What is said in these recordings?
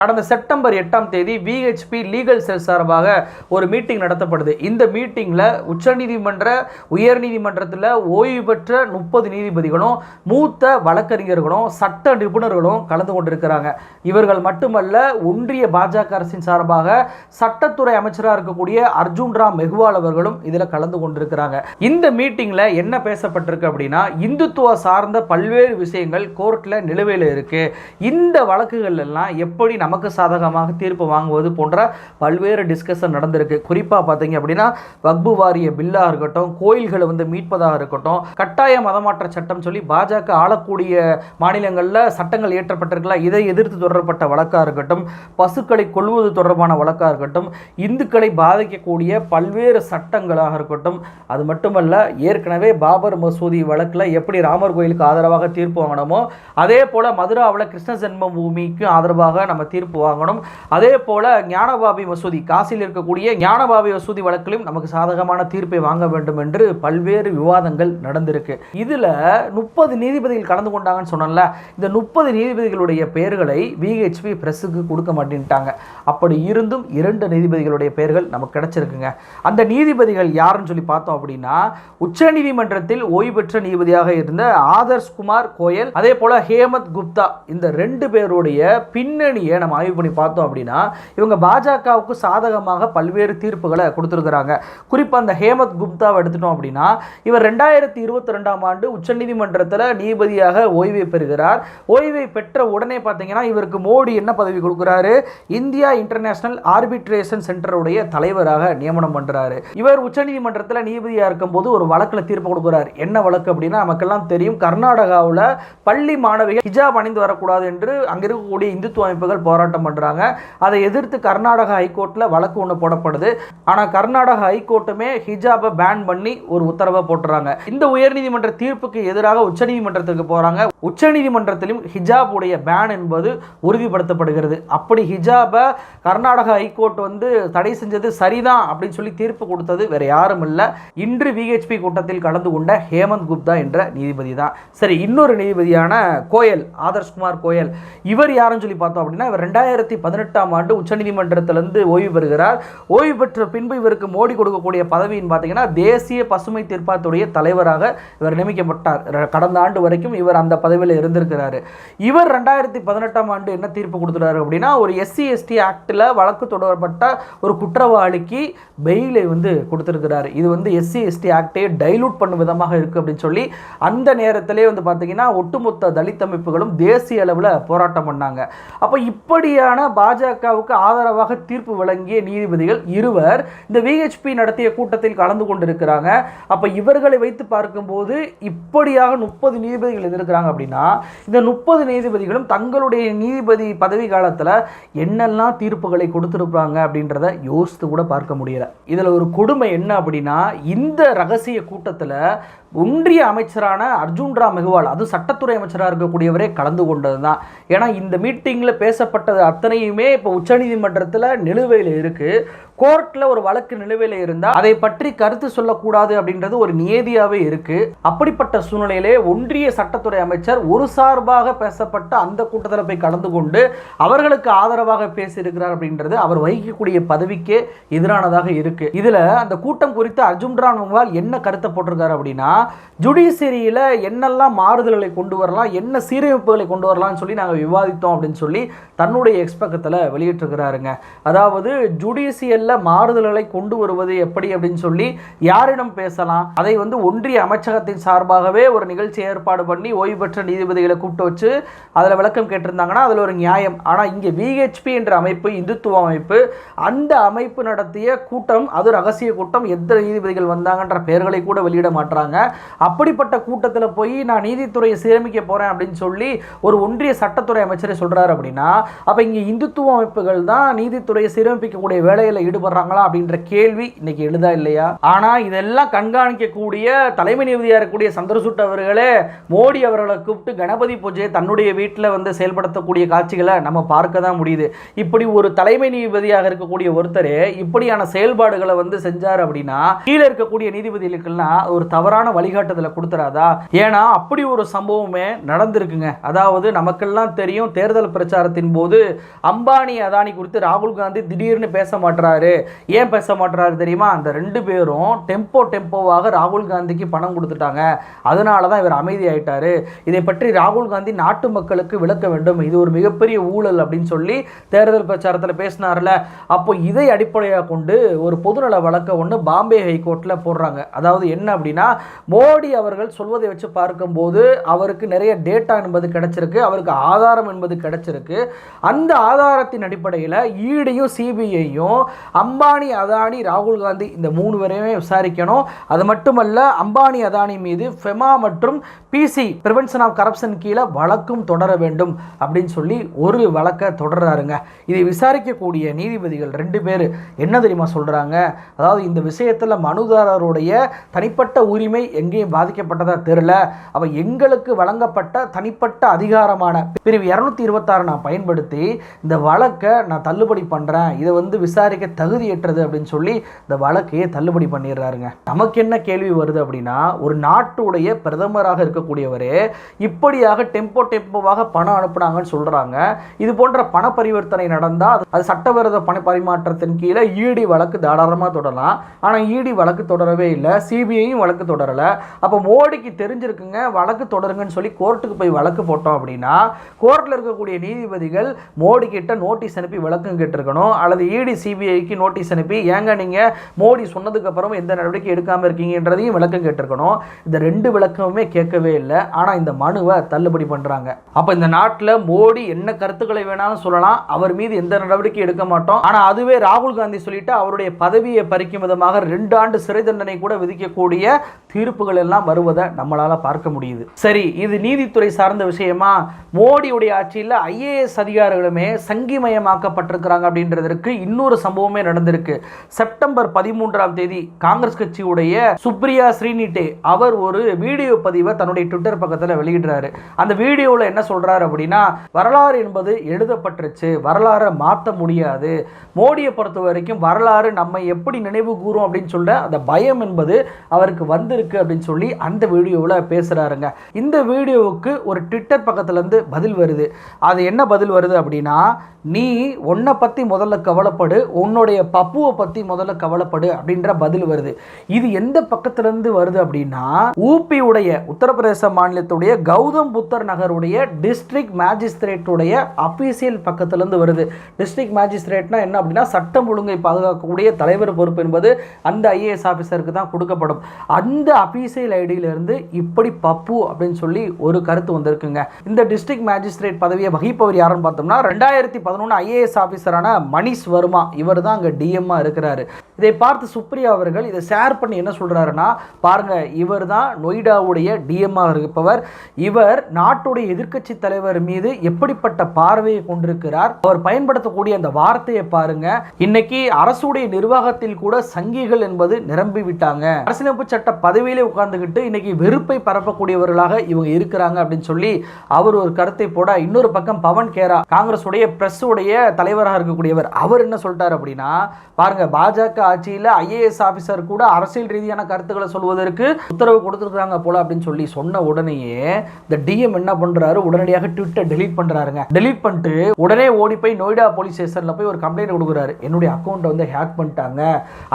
கடந்த செப்டம்பர் 8ஆம் தேதி விஹெச்பி லீகல் செல் சார்பாக ஒரு மீட்டிங் நடத்தப்படுது. இந்த மீட்டிங்கில் உச்சநீதிமன்ற உயர்நீதிமன்றத்தில் ஓய்வு பெற்ற 30 நீதிபதிகளும் மூத்த வழக்கறிஞர்களும் சட்ட நிபுணர்களும் கலந்து கொண்டிருக்கிறாங்க. இவர்கள் மட்டுமல்ல, ஒன்றிய பாஜக அரசின் சார்பாக சட்டத்துறை அமைச்சராக இருக்கக்கூடிய அர்ஜுன் ராம் மெஹ்வால் அவர்களும் இதில் கலந்து கொண்டிருக்கிறாங்க. இந்த மீட்டிங்கில் என்ன பேசப்பட்டிருக்கு அப்படின்னா, இந்துத்துவ சார்ந்த பல்வேறு விஷயங்கள் கோர்ட்டில் நிலுவையில் இருக்கு. இந்த வழக்குகள் எல்லாம் எப்படி நமக்கு சாதகமாக தீர்ப்பு வாங்குவது போன்ற பல்வேறு டிஸ்கஷன் நடந்திருக்கு. குறிப்பாக பார்த்தீங்க அப்படின்னா, வக்பு வாரிய பில்லாக இருக்கட்டும், கோயில்களை மீட்பதாக இருக்கட்டும், கட்டாய மதமாற்ற சட்டம் சொல்லி பாஜக ஆளக்கூடிய மாநிலங்களில் சட்டங்கள் இயற்றப்பட்டிருக்கல, இதை எதிர்த்து தொடரப்பட்ட வழக்காக இருக்கட்டும், பசுக்களை கொள்வது தொடர்பான வழக்காக இருக்கட்டும், இந்துக்களை பாதிக்கக்கூடிய பல்வேறு சட்டங்களாக இருக்கட்டும், அது மட்டுமல்ல, ஏற்கனவே பாபர் மசூதி வழக்கில் எப்படி ராமர் கோயிலுக்கு ஆதரவாக தீர்ப்பு வாங்கணுமோ அதே போல மதுராவில் கிருஷ்ண ஜென்ம பூமிக்கு ஆதரவாக நம்ம தீர்ப்பு வாங்கணும். அதே போல ஞானபாபி மசூதி, காசியில் இருக்கக்கூடிய ஞானபாபி மசூதி வழக்கிலும் நமக்கு சாதகமான தீர்ப்பை வாங்க வேண்டும் என்று பல்வேறு விவாதங்கள் நடந்திருக்கு. இதுல 30 நீதிபதிகள் கலந்து கொண்டாங்கன்னு சொன்னல, இந்த 30 நீதிபதிகளுடைய பெயர்களை விஹெச்பி பிரஸுக்கு கொடுக்க மாட்டேன்ட்டாங்க. அப்படி இருந்தும் 2 நீதிபதிகளுடைய பெயர்கள் நமக்கு கிடைச்சிருக்குங்க. அந்த நீதிபதிகள் யாருன்னு சொல்லி பார்த்தோம் அப்படின்னா, உச்சநீதிமன்றத்தில் ஓய்வு பெற்ற நீதிபதியாக இருந்த ஆதர்ஷ் குமார் கோயல், அதே போல ஹேமந்த் குப்தா, இந்த 2 பேருடைய பின்னணியை நம்ம ஆய்வு பண்ணி பார்த்தோம் அப்படின்னா, இவங்க பாஜகவுக்கு சாதகமாக பல்வேறு தீர்ப்புகளை கொடுத்திருக்கிறாங்க. குறிப்பாக அந்த ஹேமந்த் குப்தாவை எடுத்துட்டோம் அப்படின்னா, இவர் 2022ஆம் ஆண்டு உச்சநீதிமன்றத்தில் நீதிபதியாக ஓய்வை பெறுகிறார். ஓய்வை பெற்ற உடனே பார்த்தீங்கன்னா, இவருக்கு மோடி என்ன பதவி கொடுக்குறாரு? இந்தியா இன்டர்நேஷனல் ஆர்பிட்ரேஷன் சென்டருடைய தலைவராக நியமனம் பண்றாரு. இவர் உச்சநீதிமன்றத்தில் நீதிபதியாக இருக்கும்போது ஒரு வழக்கில் தீர்ப்பு கொடுக்கிறார். என்ன வழக்கு அப்படின்னா, நமக்கெல்லாம் தெரியும், கர்நாடகாவில் பள்ளி மாணவிகள் ஹிஜாப் அணிந்து வரக்கூடாது என்று அங்க இருக்கக்கூடிய இந்துத்துவ அமைப்புகள் போராட்டம் பண்றாங்க. அதை எதிர்த்து கர்நாடகா ஹைகோர்ட்ல வழக்கு ஒன்று போடப்படுது. ஆனா கர்நாடகா ஹைகோர்ட்டுமே ஹிஜாபை பேன் பண்ணி ஒரு உத்தரவை போட்டுறாங்க. இந்த உயர்நீதிமன்ற தீர்ப்புக்கு எதிராக உச்சநீதிமன்றத்துக்கு போறாங்க. உச்சநீதிமன்றத்திலும் ஹிஜாப் உடைய பேன் என்பது உறுதிப்படுத்தப்படுகிறது. அப்படி ஹிஜாபை கர்நாடகா ஹைகோர்ட் தடை செஞ்சது சரிதான் அப்படின்னு சொல்லி தீர்ப்பு கொடுத்தது வேற யாரும் இல்ல, இன்று விஹெச்பி கூட்டத்தில் கலந்து கொண்ட ஹேமந்த் குப்தா என்ற நீதிபதி தான். சரி, இன்னொரு நீதிபதியான கோயல், ஆதர்ஷ் குமார் கோயல், இவர் யாருன்னு சொல்லி பார்த்தோம் அப்படின்னா, இவர் 2018ஆம் ஆண்டு உச்சநீதிமன்றத்திலிருந்து ஓய்வு பெறுகிறார். ஓய்வு பெற்ற பின்பு இவருக்கு மோடி கொடுக்கக்கூடிய பதவின்னு பார்த்தீங்கன்னா, தேசிய பசுமை தீர்ப்பாயத்துடைய தலைவராக இவர் நியமிக்கப்பட்டார். கடந்த ஆண்டு வரைக்கும் இவர் அந்த பதவியில் இருந்திருக்கிறார். இவர் 2018ஆம் ஆண்டு என்ன தீர்ப்பு கொடுத்துறாரு அப்படின்னா, ஒரு SC/ST ஆக்டில் வழக்கு தொடரப்பட்ட ஒரு குற்றவாளிக்கு பெயிலை கொடுத்திருக்கிறார். இது SC/ST ஆக்டை டைலூட் பண்ணும் விதமாக இருக்கு அப்படின்னு சொல்லி அந்த நேரத்திலே பார்த்தீங்கன்னா, ஒட்டுமொத்த தலித் அமைப்புகளும் தேசிய அளவில் போராட்டம் பண்ணாங்க. அப்போ இப்படியான பாஜகவுக்கு ஆதரவாக தீர்ப்பு வழங்கிய நீதிபதிகள் இருவர் இந்த விஹெச்பி நடத்திய கூட்டத்தில் கலந்து கொண்டிருக்கிறாங்க. அப்போ இவர்களை வைத்து பார்க்கும்போது இப்படியாக 30 நீதிபதிகள் இருக்கிறாங்க அப்படின்னா, இந்த 30 நீதிபதிகளும் தங்களுடைய நீதிபதி பதவி காலத்தில் என்னெல்லாம் தீர்ப்புகளை கொடுத்திருப்பாங்க அப்படின்றத யோசித்து கூட பார்க்க முடியல. இதில் ஒரு கொடுமை என்ன அப்படின்னா, இந்த ரகசிய கூட்டத்தில் ஒன்றிய அமைச்சரான அர்ஜுன் ராம் மெஹ்வால், அது சட்டத்துறை அமைச்சராக இருக்கக்கூடியவரே கலந்து கொண்டது தான். ஏன்னா இந்த மீட்டிங்கில் பேசப்பட்டது அத்தனையுமே இப்போ உச்சநீதிமன்றத்தில் நிலுவையில் இருக்கு. கோர்ட்டில் ஒரு வழக்கு நிலுவையில் இருந்தால் அதை பற்றி கருத்து சொல்லக்கூடாது அப்படின்றது ஒரு நியதியாகவே இருக்கு. அப்படிப்பட்ட சூழ்நிலையிலே ஒன்றிய சட்டத்துறை அமைச்சர் ஒரு சார்பாக பேசப்பட்ட அந்த கூட்டத்தில் போய் கலந்து கொண்டு அவர்களுக்கு ஆதரவாக பேசியிருக்கிறார் அப்படின்றது அவர் வகிக்கக்கூடிய பதவிக்கே எதிரானதாக இருக்கு. இதுல அந்த கூட்டம் குறித்து அர்ஜுன் ராம் மெஹ்வால் என்ன கருத்தை போட்டிருக்காரு அப்படின்னா, ஜுடிஷியரியில் என்னெல்லாம் மாறுதல்களை கொண்டு வரலாம், என்ன சீரமைப்புகளை கொண்டு வரலாம்னு சொல்லி நாங்கள் விவாதித்தோம் அப்படின்னு சொல்லி தன்னுடைய எக்ஸ்பக்கத்தில் வெளியிட்டிருக்கிறாருங்க. அதாவது ஜுடிஷியல் மாறுதல்களை கொண்டு வருவது எப்படி அப்படின்னு சொல்லி யாரிடம் பேசலாம், அதை ஒன்றிய அமைச்சகத்தின் சார்பாகவே ஒரு நிகழ்ச்சி ஏற்பாடு பண்ணி ஓய்வு பெற்ற நீதிபதிகளை கூப்பிட்டு வச்சு அதில் விளக்கம் கேட்டிருந்தாங்கன்னா அதில் ஒரு நியாயம். ஆனால் இங்கே விஹெச்பி என்ற அமைப்பு, இந்துத்துவ அமைப்பு, அந்த அமைப்பு நடத்திய கூட்டம், அது ரகசிய கூட்டம், எத்தனை நீதிபதிகள் வந்தாங்கன்ற பெயர்களை கூட வெளியிட மாட்டாங்க. அப்படிப்பட்ட கூட்டத்தில் போய் நான் நீதித்துறையை சீரமைக்க போறேன் அப்படின்னு சொல்லி ஒரு ஒன்றிய சட்டத்துறை அமைச்சரை சொல்றாரு அப்படின்னா, அப்ப இங்கே இந்துத்துவ அமைப்புகள் தான் நீதித்துறையை சீரமைக்கக்கூடிய வேலையில் ஈடுபட்டு ஈடுபடுறாங்களா அப்படின்ற கேள்வி இன்னைக்கு எழுதா இல்லையா? ஆனா இதெல்லாம் கண்காணிக்கக்கூடிய தலைமை நீதிபதியா இருக்கக்கூடிய சந்திரசூட் அவர்களே மோடி அவர்களை கூப்பிட்டு கணபதி பூஜையை தன்னுடைய வீட்டில் வந்து செயல்படுத்தக்கூடிய காட்சிகளை நம்ம பார்க்க தான் முடியுது. இப்படி ஒரு தலைமை நீதிபதியாக இருக்கக்கூடிய ஒருத்தர் இப்படியான செயல்பாடுகளை வந்து செஞ்சார் அப்படின்னா கீழே இருக்கக்கூடிய நீதிபதிகளுக்கெல்லாம் ஒரு தவறான வழிகாட்டுதலை கொடுத்துறாதா? ஏன்னா அப்படி ஒரு சம்பவமே நடந்திருக்குங்க. அதாவது நமக்கெல்லாம் தெரியும், தேர்தல் பிரச்சாரத்தின் போது அம்பானி அதானி குறித்து ராகுல் காந்தி திடீர்னு பேச மாட்டாரு. ஏன் பேச மாட்டாரு தெரியுமா? அந்த ரெண்டு பேரும் டெம்போவாக ராகுல் காந்திக்கு பணம் கொடுத்துட்டாங்க, அதனால தான் இவர் அமைதி ஆயிட்டாரு. இதை பற்றி ராகுல் காந்தி நாட்டு மக்களுக்கு விளக்க வேண்டும், இது ஒரு மிகப்பெரிய ஊழல் அப்படின்னு சொல்லி தேர்தல் பிரச்சாரத்தில் பேசினார்ல. அப்போ இதை அடிப்படையாக கொண்டு ஒரு பொதுநல வழக்கை ஒன்று பாம்பே ஹைகோர்ட்டில் போடுறாங்க. அதாவது என்ன அப்படின்னா, மோடி அவர்கள் சொல்வதை வச்சு பார்க்கும்போது அவருக்கு நிறைய டேட்டா என்பது கிடைச்சிருக்கு, அவருக்கு ஆதாரம் என்பது கிடைச்சிருக்கு. அந்த ஆதாரத்தின் அடிப்படையில் ஈடியும் சிபிஐயும் அம்பானி அதானி ராகுல் காந்தி இந்த 3 பேரையுமே விசாரிக்கணும். அது மட்டுமல்ல, அம்பானி அதானி மீது ஃபெமா மற்றும் பிசி பிரிவென்ஷன் ஆஃப் கரப்ஷன் கீழே வழக்கும் தொடர வேண்டும் அப்படின்னு சொல்லி ஒரு வழக்கை தொடர்றாருங்க. இதை விசாரிக்கக்கூடிய நீதிபதிகள் 2 பேர் என்ன தெரியுமா சொல்றாங்க? அதாவது இந்த விஷயத்தில் மனுதாரருடைய தனிப்பட்ட உரிமை எங்கேயும் பாதிக்கப்பட்டதா தெரியல, அவ எங்களுக்கு வழங்கப்பட்ட தனிப்பட்ட அதிகாரமான பிரிவு 226 நான் பயன்படுத்தி இந்த வழக்கை நான் தள்ளுபடி பண்றேன், இதை வந்து விசாரிக்க தகுதியற்றது அப்படின்னு சொல்லி இந்த வழக்கையே தள்ளுபடி பண்ணிடுறாருங்க. நமக்கு என்ன கேள்வி வருது அப்படின்னா, ஒரு நாட்டுடைய பிரதமராக இருக்கக்கூடியவரே இப்படியாக டெம்போவாக பணம் அனுப்புனாங்கன்னு சொல்றாங்க. இது போன்ற பண பரிவர்த்தனை நடந்தால் அது சட்டவிரோத பண பரிமாற்றத்தின் கீழே இடி வழக்கு தாராளமாக தொடரலாம். ஆனால் இடி வழக்கு தொடரவே இல்லை, சிபிஐயும் வழக்கு தொடரல. அப்போ மோடிக்கு தெரிஞ்சிருக்குங்க, வழக்கு தொடருங்கன்னு சொல்லி கோர்ட்டுக்கு போய் வழக்கு போட்டோம் அப்படின்னா கோர்ட்டில் இருக்கக்கூடிய நீதிபதிகள் மோடி கிட்ட நோட்டீஸ் அனுப்பி விளக்கம் கேட்டிருக்கணும், அல்லது இடி சிபிஐக்கு நோட்டீஸ் அனுப்பி ஏங்க நீங்க மோடி சொன்னதுக்கு அப்புறம் எந்த நடவடிக்கை எடுக்காம இருக்கீங்கன்றதையும் விளக்கம் கேட்டிருக்கணும். இந்த 2 விளக்கமுமே கேட்கவே இல்லை. ஆனா இந்த மனுவை தள்ளுபடி பண்றாங்க. அப்ப இந்த நாட்டில் மோடி என்ன கருத்துக்களை வேணாலும் சொல்லலாம், அவர் மீது எந்த நடவடிக்கை எடுக்க மாட்டோம். ஆனா அதுவே ராகுல் காந்தி சொல்லிட்டு அவருடைய பதவியை பறிக்கும் விதமாக 2 ஆண்டு சிறை தண்டனை கூட விதிக்கக்கூடிய தீர்ப்புகள் எல்லாம் வருவதை நம்மளால பார்க்க முடியுது. சரி, இது நீதித்துறை சார்ந்த விஷயமா? மோடியுடைய ஆட்சியில் ஐஏஎஸ் அதிகாரிகளுமே சங்கிமயமாக்கப்பட்டிருக்கிறாங்க அப்படின்றதற்கு இன்னொரு சம்பவமே நடந்திருக்கு. செப்டம்பர் 13ஆம் தேதி காங்கிரஸ் கட்சியுடைய சுப்ரியா ஸ்ரீனிட்டே அவர் ஒரு வீடியோ பதிவை தன்னுடைய ட்விட்டர் பக்கத்தில் வெளியிடுறாரு. அந்த வீடியோவில் என்ன சொல்றாரு அப்படின்னா, வரலாறு என்பது எழுதப்பட்டுருச்சு, வரலாறை மாற்ற முடியாது, மோடியை பொறுத்த வரைக்கும் வரலாறு நம்ம எப்படி நினைவு கூறும் அப்படின்னு சொல்ல அந்த பயம் என்பது அவருக்கு வந்திருக்கு அப்படின்னு சொல்லி அந்த வீடியோவில் பேசுறாருங்க. இந்த வீடியோவுக்கு ஒரு ட்விட்டர் பக்கத்துலேருந்து பதில் வருது. அது என்ன பதில் வருது அப்படின்னா, நீ உன்னை பற்றி முதல்ல கவலைப்படு, உன்னுடைய பப்புவை பற்றி முதல்ல கவலைப்படு அப்படின்ற பதில் வருது. இது எந்த பக்கத்திலிருந்து வருது அப்படின்னா, ஊபியுடைய உத்தரப்பிரதேச மாநிலத்துடைய கௌதம் புத்தர் நகருடைய டிஸ்ட்ரிக்ட் மேஜிஸ்ட்ரேட்டுடைய அபிஷியல் பக்கத்திலிருந்து வருது. டிஸ்ட்ரிக்ட் மேஜிஸ்ட்ரேட்னா என்ன அப்படின்னா, சட்டம் ஒழுங்கை பாதுகாக்கக்கூடிய தலைவர் பொறுப்பு என்பது அந்த ஐஏஎஸ் ஆஃபீஸருக்கு தான் கொடுக்கப்படும். அந்த அபிஷியல் ஐடியிலிருந்து இப்படி பப்பு அப்படின்னு சொல்லி ஒரு கருத்து வந்திருக்குங்க. இந்த டிஸ்ட்ரிக்ட் மேஜிஸ்ட்ரேட் பதவியை வகிப்பவர் யாருன்னு பார்த்தோம்னா 2011 ஐஏஎஸ் ஆஃபீஸரான மணிஷ் வர்மா, இவர் தான் அங்கே டிஎம்மா இருக்கிறாரு. இதை பார்த்து சுப்ரியா அவர்கள் இதை ஷேர் பண்ணி என்ன சொல்றாருன்னா, பாருங்க இவர் தான் நொய்டாவுடைய டிஎம்மா இருப்பவர், இவர் நாட்டுடைய எதிர்க்கட்சி தலைவர் மீது எப்படிப்பட்ட பார்வையை கொண்டிருக்கிறார், அவர் பயன்படுத்தக்கூடிய அந்த வார்த்தையை பாருங்க. இன்னைக்கு அரசுடைய நிர்வாகத்தில் கூட சங்கிகள் என்பது நிரம்பி விட்டாங்க, அரசியலமைப்பு சட்ட பதவியிலே உட்கார்ந்துகிட்டு இன்னைக்கு வெறுப்பை பரப்பக்கூடியவர்களாக இவங்க இருக்கிறாங்க அப்படின்னு சொல்லி அவர் ஒரு கருத்தை போட, இன்னொரு பக்கம் பவன் கேரா காங்கிரஸ் உடைய பிரஸ் உடைய தலைவராக இருக்கக்கூடியவர், அவர் என்ன சொல்லிட்டார் அப்படின்னா, பாருங்க பாஜக ஆட்சியில் ஐஏஎஸ் ஆபீசர் கூட அரசியல் ரீதியான கருத்துக்களை சொல்வதற்கு உத்தரவு கொடுத்திருக்காங்க போல அப்படின்னு சொல்லி சொன்ன உடனேயே இந்த டிஎம் என்ன பண்றாரு, உடனடியாக ட்விட்டர் டெலீட் பண்றாருங்க. டெலீட் பண்ணிட்டு உடனே ஓடி போய் நொய்டா போலீஸ் ஸ்டேஷன்ல போய் ஒரு கம்ப்ளைண்ட் கொடுக்குறாரு. என்னுடைய அக்கௌண்ட்டை வந்து ஹேக் பண்ணிட்டாங்க,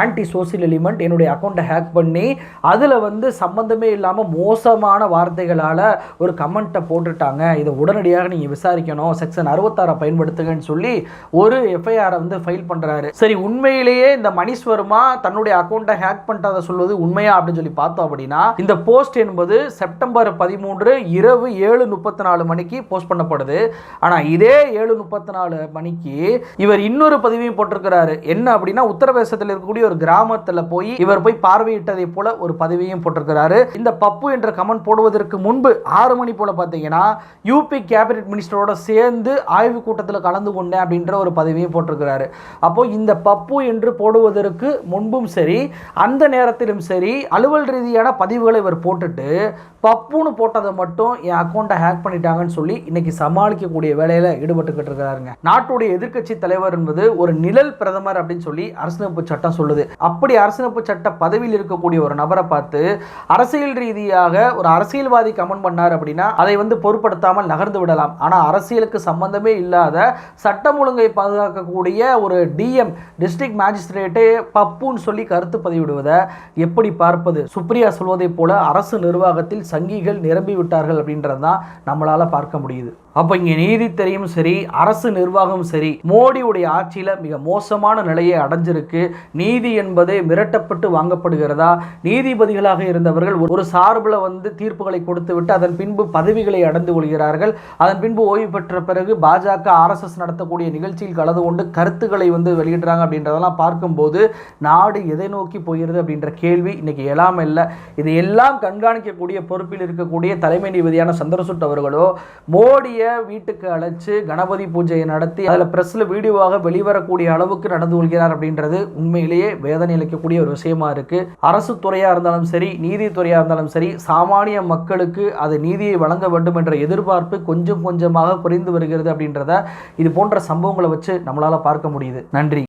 ஆன்டி சோசியல் எலிமெண்ட் என்னுடைய அக்கௌண்ட்டை ஹேக் பண்ணி அதுல வந்து சம்பந்தமே இல்லாம மோசமான வார்த்தைகளால ஒரு கமெண்ட்டை போட்டுட்டாங்க, இதை உடனடியாக நீங்க விசாரிக்கணும், செக்ஷன் 66 பயன்படுத்துங்கன்னு சொல்லி ஒரு எஃப்ஐஆர் வந்து ஃபைல் பண்றாரு. சரி, உண்மையிலேயே இந்த மணிஷ் வர்மா தன்னுடைய அக்கௌண்ட்டை ஹேக் பண்ணிட்டதை சொல்வது உண்மையா அப்படின்னு சொல்லி பார்த்தோம் அப்படின்னா, இந்த போஸ்ட் என்பது செப்டம்பர் 13 இரவு 7:34 மணிக்கு போஸ்ட் பண்ணப்படுது. ஆனா இதே 7:34 மணிக்கு இவர் இன்னொரு பதிவையும் போட்டிருக்கிறாரு. என்ன அப்படின்னா, உத்தரப்பிரதேசத்தில் இருக்கக்கூடிய ஒரு கிராமத்தில் போய் இவர் போய் பார்வையிட்டதை போல ஒரு பதிவையும் போட்டிருக்கிறாரு. இந்த பப்பு என்ற கமெண்ட் போடுவதற்கு முன்பு 6 மணி போல பார்த்தீங்கன்னா, யூபி கேபினட் மினிஸ்டரோட சேர்ந்து ஆய்வு கூட்டத்தில் கலந்து கொண்டேன் அப்படின்ற ஒரு பதிவையும் போட்டிருக்கிறாரு. அப்போ இந்த பப்பு என்று போடுவதற்கு முன்பும் சரி, அந்த நேரத்திலும் சரி, அலுவல் ரீதியான பதிவுகளை இவர் போட்டுட்டு பப்புன்னு போட்டதை மட்டும் என் அக்கௌண்ட்டை ஹேக் பண்ணிட்டாங்கன்னு சொல்லி இன்னைக்கு சமாளிக்கக்கூடிய வேலையில் ஈடுபட்டுக்கிட்டு இருக்கிறாருங்க. நாட்டுடைய எதிர்க்கட்சி தலைவர் என்பது ஒரு நிழல் பிரதமர் அப்படின்னு சொல்லி அரசியலமைப்பு சட்டம் சொல்லுது. அப்படி அரசியலமைப்பு சட்ட பதவியில் இருக்கக்கூடிய ஒரு நபரை பார்த்து அரசியல் ரீதியாக ஒரு அரசியல்வாதி கமெண்ட் பண்ணார் அப்படின்னா அதை பொருட்படுத்தாமல் நகர்ந்து விடலாம். ஆனால் அரசியலுக்கு சம்பந்தமே இல்லாத சட்டம் ஒழுங்கை பாதுகாக்கக்கூடிய ஒரு டிஎம் டிஸ்ட்ரிக்ட் மேஜிஸ்ட்ரேட்டே பப்புன்னு சொல்லி கருத்து பதிவிடுவதை எப்படி பார்ப்பது? சுப்ரியா சொல்வதை போல அரசு நிர்வாகத்தில் சங்கிகள் நிரம்பி விட்டார்கள் அப்படின்றது தான் நம்மளால பார்க்க முடியுது. அப்போ இங்கே நீதித்துறையும் சரி, அரசு நிர்வாகமும் சரி, மோடியுடைய ஆட்சியில் மிக மோசமான நிலையை அடைஞ்சிருக்கு. நீதி என்பதே மிரட்டப்பட்டு வாங்கப்படுகிறதா? நீதிபதிகளாக இருந்தவர்கள் ஒரு சார்பில் தீர்ப்புகளை கொடுத்து விட்டு அதன் பின்பு பதவிகளை அடைந்து கொள்கிறார்கள். அதன் பின்பு ஓய்வு பெற்ற பிறகு பாஜக RSS நடத்தக்கூடிய நிகழ்ச்சியில் கலந்து கொண்டு கருத்துக்களை வெளியிடுறாங்க. அப்படின்றதெல்லாம் பார்க்கும்போது நாடு எதை நோக்கி போகிறது அப்படின்ற கேள்வி இன்னைக்கு எழாம இல்லை. இதையெல்லாம் கண்காணிக்கக்கூடிய பொறுப்பில் இருக்கக்கூடிய தலைமை நீதிபதியான சந்திரசூட் அவர்களோ மோடி வீட்டுக்கு அழைச்சு கணபதி பூஜையை நடத்தி அதில் பிரஸ்ல வீடியோவாக வெளிவரக்கூடிய அளவுக்கு நடந்து கொள்கிறார் அப்படின்றது உண்மையிலேயே வேதனை அளிக்கக்கூடிய ஒரு விஷயமா இருக்கு. அரசு துறையா இருந்தாலும் சரி, நீதித்துறையா இருந்தாலும் சரி, சாமானிய மக்களுக்கு அது நீதியை வழங்க வேண்டும் என்ற எதிர்பார்ப்பு கொஞ்சம் கொஞ்சமாக குறைந்து வருகிறது அப்படின்றத இது போன்ற சம்பவங்களை வச்சு நம்மளால பார்க்க முடியுது. நன்றி.